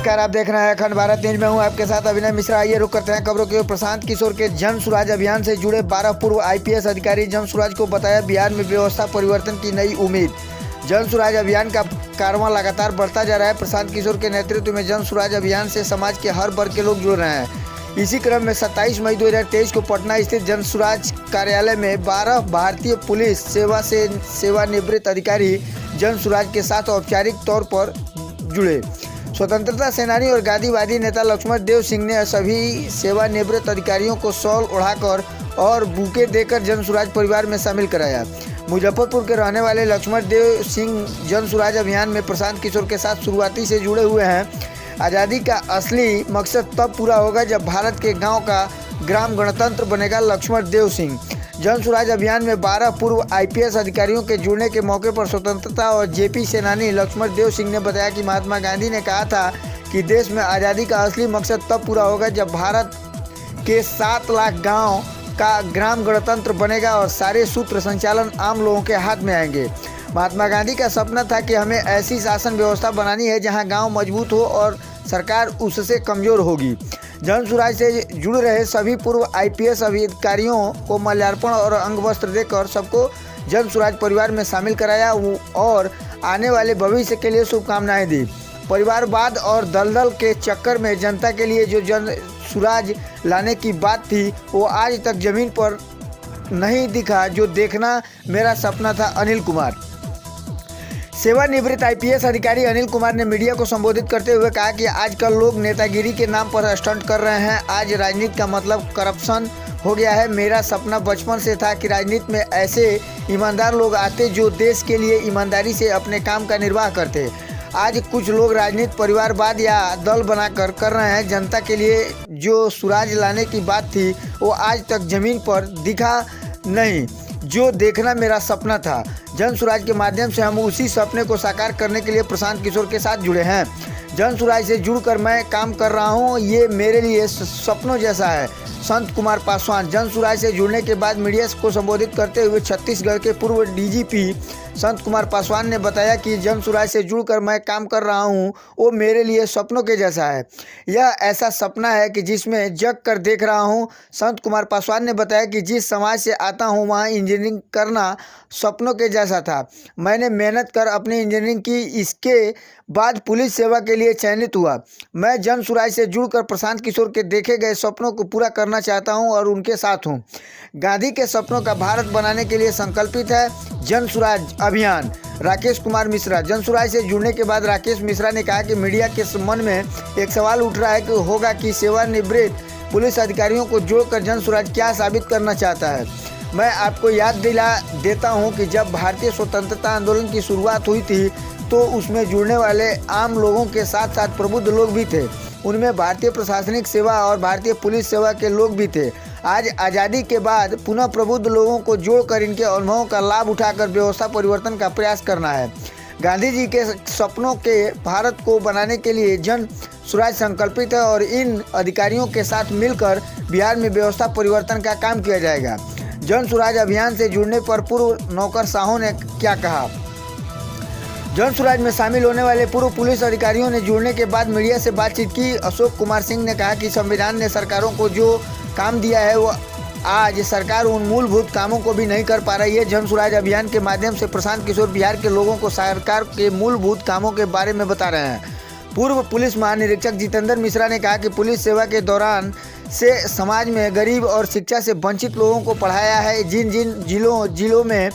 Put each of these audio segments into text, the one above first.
नमस्कार, आप देख रहे हैं अखंड भारत न्यूज में हूं आपके साथ अभिनय मिश्रा। आइए रुक करते हैं खबरों की। प्रशांत किशोर के जन सुराज अभियान से जुड़े 12 पूर्व आईपीएस अधिकारी जन सुराज को बताया बिहार में व्यवस्था परिवर्तन की नई उम्मीद। जन सुराज अभियान का कारवां लगातार बढ़ता जा रहा है। प्रशांत किशोर के नेतृत्व में जन सुराज अभियान से समाज के हर वर्ग के लोग जुड़ रहे हैं। इसी क्रम में 27 मई 2023 को पटना स्थित जन सुराज कार्यालय में 12 भारतीय पुलिस सेवा से सेवानिवृत्त अधिकारी जन सुराज के साथ औपचारिक तौर पर जुड़े। स्वतंत्रता सेनानी और गांधीवादी नेता लक्ष्मण देव सिंह ने सभी सेवानिवृत्त अधिकारियों को शॉल ओढ़ाकर और बुके देकर जन सुराज परिवार में शामिल कराया। मुजफ्फरपुर के रहने वाले लक्ष्मण देव सिंह जन सुराज अभियान में प्रशांत किशोर के साथ शुरुआती से जुड़े हुए हैं। आज़ादी का असली मकसद तब पूरा होगा जब भारत के गांव का ग्राम गणतंत्र बनेगा। लक्ष्मण देव सिंह जन सुराज अभियान में 12 पूर्व आईपीएस अधिकारियों के जुड़ने के मौके पर स्वतंत्रता और जेपी सेनानी लक्ष्मण देव सिंह ने बताया कि महात्मा गांधी ने कहा था कि देश में आज़ादी का असली मकसद तब पूरा होगा जब भारत के 7 लाख गांव का ग्राम गणतंत्र बनेगा और सारे सूत्र संचालन आम लोगों के हाथ में आएंगे। महात्मा गांधी का सपना था कि हमें ऐसी शासन व्यवस्था बनानी है जहां गांव मजबूत हो और सरकार उससे कमज़ोर होगी। जन सुराज से जुड़ रहे सभी पूर्व आईपीएस अधिकारियों को माल्यार्पण और अंग वस्त्र देकर सबको जन सुराज परिवार में शामिल कराया और आने वाले भविष्य के लिए शुभकामनाएं दी। परिवारवाद और दलदल के चक्कर में जनता के लिए जो जन सुराज लाने की बात थी वो आज तक जमीन पर नहीं दिखा, जो देखना मेरा सपना था। अनिल कुमार सेवानिवृत्त आईपीएस अधिकारी अनिल कुमार ने मीडिया को संबोधित करते हुए कहा कि आजकल लोग नेतागिरी के नाम पर स्टंट कर रहे हैं। आज राजनीति का मतलब करप्शन हो गया है। मेरा सपना बचपन से था कि राजनीति में ऐसे ईमानदार लोग आते जो देश के लिए ईमानदारी से अपने काम का निर्वाह करते। आज कुछ लोग राजनीति परिवारवाद या दल बनाकर कर रहे हैं। जनता के लिए जो सुराज लाने की बात थी वो आज तक जमीन पर दिखा नहीं, जो देखना मेरा सपना था। जन सुराज के माध्यम से हम उसी सपने को साकार करने के लिए प्रशांत किशोर के साथ जुड़े हैं। जन सुराज से जुड़कर मैं काम कर रहा हूं, ये मेरे लिए सपनों जैसा है। संत कुमार पासवान जन सुराज से जुड़ने के बाद मीडिया को संबोधित करते हुए छत्तीसगढ़ के पूर्व डीजीपी संत कुमार पासवान ने बताया कि जन सुराज से जुड़कर मैं काम कर रहा हूं, वो मेरे लिए सपनों के जैसा है। यह ऐसा सपना है कि जिसमें जग कर देख रहा हूं। संत कुमार पासवान ने बताया कि जिस समाज से आता हूं वहां इंजीनियरिंग करना सपनों के जैसा था। मैंने मेहनत कर अपनी इंजीनियरिंग की, इसके बाद पुलिस सेवा के लिए चयनित हुआ। मैं जन सुराज से जुड़कर प्रशांत किशोर के देखे गए सपनों को पूरा करना चाहता हूं और उनके साथ हूं। गांधी के सपनों का भारत बनाने के लिए संकल्पित है जन सुराज अभियान। राकेश कुमार मिश्रा जन सुराज से जुड़ने के बाद राकेश मिश्रा ने कहा कि मीडिया के मन में एक सवाल उठ रहा है कि होगा कि सेवानिवृत्त पुलिस अधिकारियों को जोड़कर जन सुराज क्या साबित करना चाहता है। मैं आपको याद दिला देता हूं कि जब भारतीय स्वतंत्रता आंदोलन की शुरुआत हुई थी तो उसमें जुड़ने वाले आम लोगों के साथ साथ प्रबुद्ध लोग भी थे। उनमें भारतीय प्रशासनिक सेवा और भारतीय पुलिस सेवा के लोग भी थे। आज आज़ादी के बाद पुनः प्रबुद्ध लोगों को जोड़कर इनके अनुभवों का लाभ उठाकर व्यवस्था परिवर्तन का प्रयास करना है। गांधी जी के सपनों के भारत को बनाने के लिए जन सुराज संकल्पित है और इन अधिकारियों के साथ मिलकर बिहार में व्यवस्था परिवर्तन का काम किया जाएगा। जन सुराज अभियान से जुड़ने पर पूर्व नौकरशाहों ने क्या कहा। जन सुराज में शामिल होने वाले पूर्व पुलिस अधिकारियों ने जुड़ने के बाद मीडिया से बातचीत की। अशोक कुमार सिंह ने कहा कि संविधान ने सरकारों को जो काम दिया है वो आज सरकार उन मूलभूत कामों को भी नहीं कर पा रही है। जन सुराज अभियान के माध्यम से प्रशांत किशोर बिहार के लोगों को सरकार के मूलभूत कामों के बारे में बता रहे हैं। पूर्व पुलिस महानिरीक्षक जितेंद्र मिश्रा ने कहा कि पुलिस सेवा के दौरान से समाज में गरीब और शिक्षा से वंचित लोगों को पढ़ाया है। जिन जिन जिलों में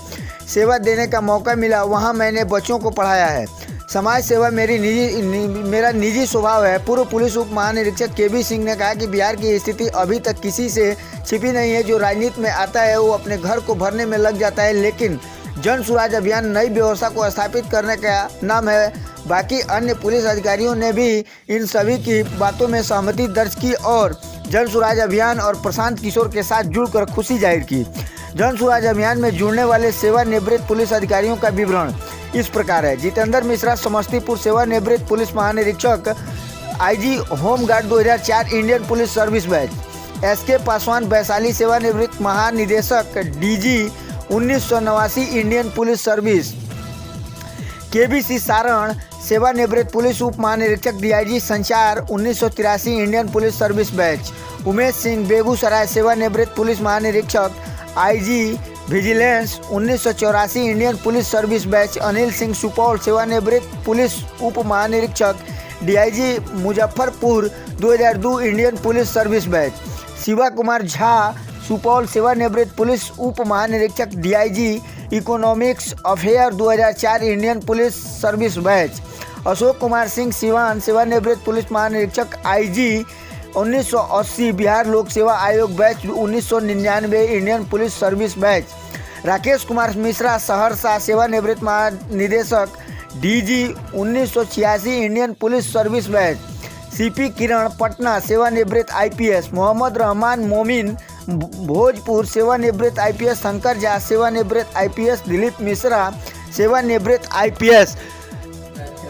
सेवा देने का मौका मिला वहां मैंने बच्चों को पढ़ाया है। समाज सेवा मेरा निजी स्वभाव है। पूर्व पुलिस उप महानिरीक्षक केबी सिंह ने कहा कि बिहार की स्थिति अभी तक किसी से छिपी नहीं है। जो राजनीति में आता है वो अपने घर को भरने में लग जाता है, लेकिन जन सुराज अभियान नई व्यवस्था को स्थापित करने का नाम है। बाकी अन्य पुलिस अधिकारियों ने भी इन सभी की बातों में सहमति दर्ज की और जन सुराज अभियान और प्रशांत किशोर के साथ जुड़कर खुशी जाहिर की। जन सुराज अभियान में जुड़ने वाले सेवानिवृत्त पुलिस अधिकारियों का विवरण इस प्रकार है। जितेंद्र मिश्रा समस्तीपुर सेवानिवृत्त पुलिस महानिरीक्षक IG home guard 2004 Indian police service batch. SK Paswan Vaishali सेवानिवृत्त महानिदेशक DG 1989 Indian police service. KBC Saran सेवानिवृत्त पुलिस उप महानिरीक्षक डीआईजी संचार 1983 Indian police service batch. Umesh Singh Begusarai सेवानिवृत्त पुलिस महानिरीक्षक IG vigilance 1984 Indian police service batch. Anil Singh Supaul सेवानिवृत्त पुलिस उप महानिरीक्षक DIG Muzaffarpur 2002 Indian police service batch. Shiva Kumar Jha Supaul सेवानिवृत्त पुलिस उप महानिरीक्षक DIG economics affair 2004 Indian police service batch. Ashok Kumar Singh Siwan सेवानिवृत्त पुलिस महानिरीक्षक आईजी 1980 बिहार लोक सेवा आयोग batch 1999 Indian police service batch. Rakesh Kumar Mishra Saharsa सेवानिवृत्त महानिदेशक DG 1986 Indian police service batch. CP Kiran Patna सेवानिवृत्त आईपीएस। मोहम्मद रहमान मोमिन भोजपुर सेवानिवृत्त आईपीएस। शंकर झा सेवानिवृत्त आईपीएस। दिलीप मिश्रा सेवानिवृत्त आईपीएस।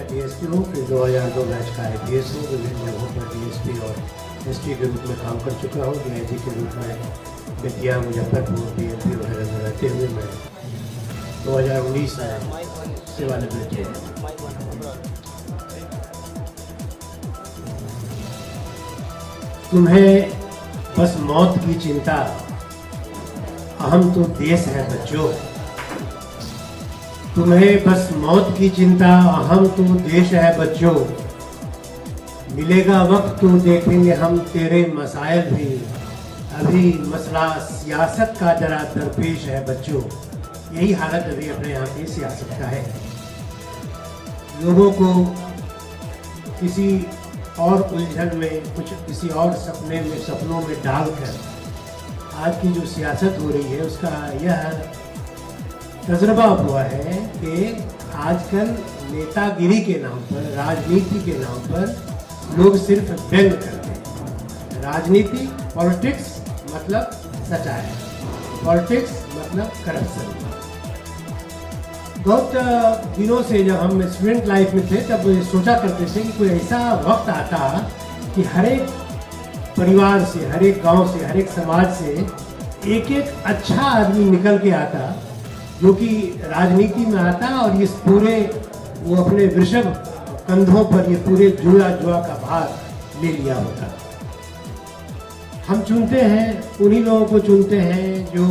डीएसपी हूँ, फिर 2002 बैच का आईपीएस हूँ। विभिन्न जगहों पर डीएसपी और एसपी के रूप में काम कर चुका हूँ। डीआईजी के रूप में बेतिया, मुजफ्फरपुर, डीएमपी वगैरह में रहते हुए मैं 2019 सेवानिवृत्त हूँ। तुम्हें बस मौत की चिंता, अहम तो देश है बच्चों। तुम्हें बस मौत की चिंता, अहम तो देश है बच्चों। मिलेगा वक्त तो देखेंगे हम तेरे मसाइल भी। अभी मसला सियासत का जरा दरपेश है बच्चों। यही हालत अभी अपने यहाँ की सियासत का है। लोगों को किसी और उलझन में, कुछ किसी और सपनों में डालकर आज की जो सियासत हो रही है उसका यह तजुर्बा हुआ है कि आजकल नेतागिरी के नाम पर, राजनीति के नाम पर लोग सिर्फ व्यंग करते हैं। राजनीति, पॉलिटिक्स मतलब सच्चाई, पॉलिटिक्स मतलब करप्शन। बहुत दिनों से जब हम स्टूडेंट लाइफ में थे तब सोचा करते थे कि कोई ऐसा वक्त आता कि हर एक परिवार से, हर एक गांव से, हर एक समाज से एक एक अच्छा आदमी निकल के आता जो कि राजनीति में आता और इस पूरे वो अपने वृषभ कंधों पर ये पूरे जुआ का भार ले लिया होता। हम चुनते हैं, उन्हीं लोगों को चुनते हैं जो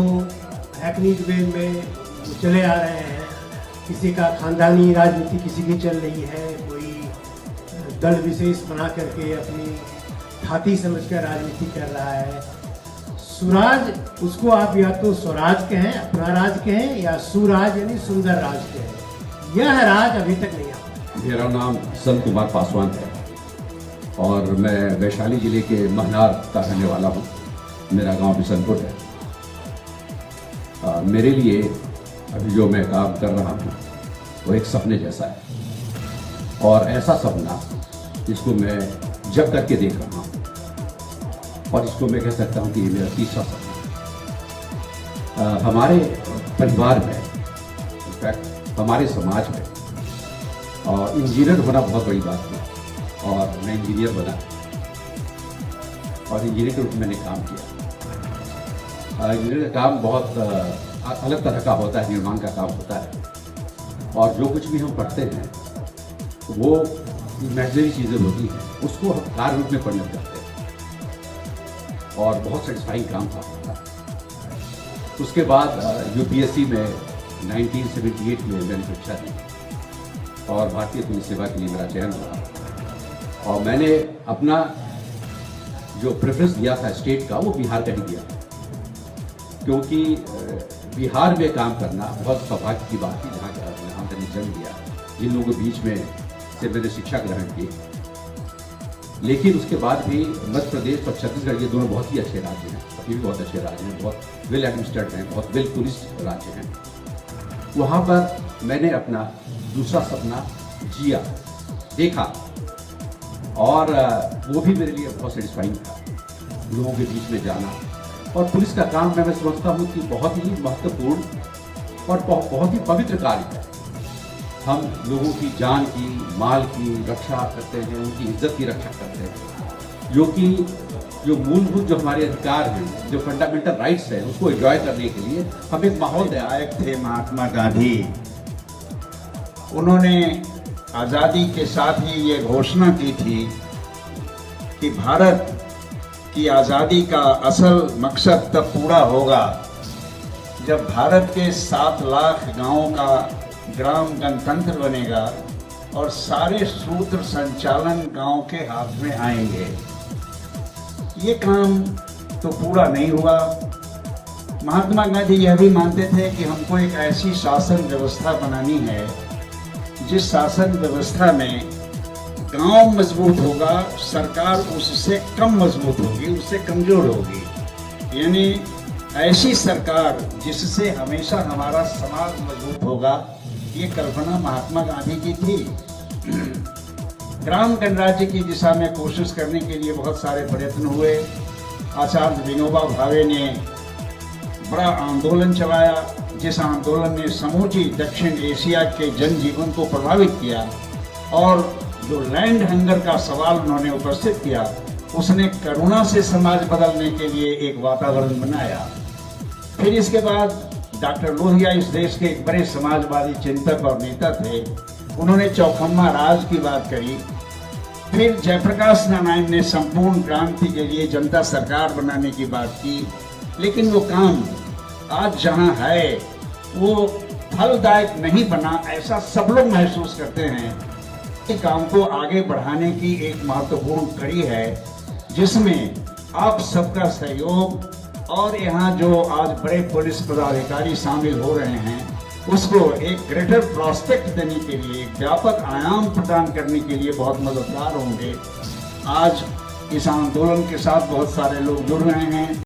हैकनीड वे में चले आ रहे हैं। किसी का खानदानी राजनीति किसी की चल रही है, कोई दल विशेष बना करके अपनी छाती समझकर राजनीति कर रहा है। सुराज, उसको आप या तो स्वराज कहें, अपना राज कहें, या सुराज यानी सुंदर राज कहें। यह राज अभी तक नहीं आया। मेरा नाम संत कुमार पासवान है और मैं वैशाली जिले के महनार का रहने वाला हूँ। मेरा गांव बिशनपुर है। मेरे लिए अभी जो मैं काम कर रहा हूँ वो एक सपने जैसा है और ऐसा सपना जिसको मैं जब करके देख रहा हूँ और इसको मैं कह सकता हूँ कि ये मेरा तीसरा सपना। हमारे परिवार में, इनफैक्ट हमारे समाज में और इंजीनियर होना बहुत बड़ी बात है और मैं इंजीनियर बना और इंजीनियर के रूप में मैंने काम किया। इंजीनियर का काम बहुत अलग तरह का होता है, निर्माण का काम होता है और जो कुछ भी हम पढ़ते हैं वो इमेजिनरी चीज़ें होती हैं, उसको हम कार्य रूप में परिणत करते हैं और बहुत सेटिस्फाइंग काम था हमारा। उसके बाद यूपीएससी में 1978 में मैंने परीक्षा दी और भारतीय पुलिस सेवा के लिए मेरा चयन हुआ और मैंने अपना जो प्रेफरेंस दिया था स्टेट का, वो बिहार का ही दिया, क्योंकि बिहार में काम करना बहुत सौभाग्य की बात थी। जहाँ मैंने जन्म लिया, जिन लोगों के बीच में से मैंने शिक्षा ग्रहण की, लेकिन उसके बाद भी मध्य प्रदेश और छत्तीसगढ़ ये दोनों बहुत ही अच्छे राज्य हैं, अभी भी बहुत अच्छे राज्य हैं, बहुत वेल एडमिनिस्ट्रेड हैं, बहुत वेल पुलिस राज्य हैं। वहाँ पर मैंने अपना दूसरा सपना जिया, देखा और वो भी मेरे लिए बहुत सेटिस्फाइंग था, लोगों के बीच में जाना। और पुलिस का काम मैं समझता हूँ कि बहुत ही महत्वपूर्ण और बहुत ही पवित्र कार्य है। हम लोगों की जान की, माल की रक्षा करते हैं, उनकी इज्जत की रक्षा करते हैं, जो मूलभूत जो हमारे अधिकार हैं, जो फंडामेंटल राइट्स हैं, उसको एंजॉय करने के लिए हम एक माहौल विधायक थे महात्मा गांधी। उन्होंने आज़ादी के साथ ही ये घोषणा की थी कि भारत की आज़ादी का असल मकसद तब पूरा होगा जब भारत के 7 लाख गांवों का ग्राम गणतंत्र बनेगा और सारे सूत्र संचालन गांव के हाथ में आएंगे। ये काम तो पूरा नहीं हुआ। महात्मा गांधी यह भी मानते थे कि हमको एक ऐसी शासन व्यवस्था बनानी है जिस शासन व्यवस्था में गांव मजबूत होगा, सरकार उससे कम मजबूत होगी, उससे कमजोर होगी। यानी ऐसी सरकार जिससे हमेशा हमारा समाज मजबूत होगा, ये कल्पना महात्मा गांधी की थी। ग्राम गणराज्य की दिशा में कोशिश करने के लिए बहुत सारे प्रयत्न हुए। आचार्य विनोबा भावे ने बड़ा आंदोलन चलाया, जिस आंदोलन ने समूची दक्षिण एशिया के जनजीवन को प्रभावित किया और जो लैंड हंगर का सवाल उन्होंने उपस्थित किया, उसने करुणा से समाज बदलने के लिए एक वातावरण बनाया। फिर इसके बाद डॉक्टर लोहिया इस देश के एक बड़े समाजवादी चिंतक और नेता थे। उन्होंने चौखम्मा राज की बात करी। फिर जयप्रकाश नारायण ने संपूर्ण क्रांति के लिए जनता सरकार बनाने की बात की। लेकिन वो काम आज जहां है वो फलदायक नहीं बना, ऐसा सब लोग महसूस करते हैं। इस काम को आगे बढ़ाने की एक महत्वपूर्ण कड़ी है जिसमें आप सबका सहयोग और यहाँ जो आज बड़े पुलिस पदाधिकारी शामिल हो रहे हैं, उसको एक ग्रेटर प्रोस्पेक्ट देने के लिए, एक व्यापक आयाम प्रदान करने के लिए बहुत मददगार होंगे। आज इस आंदोलन के साथ बहुत सारे लोग जुड़ रहे हैं।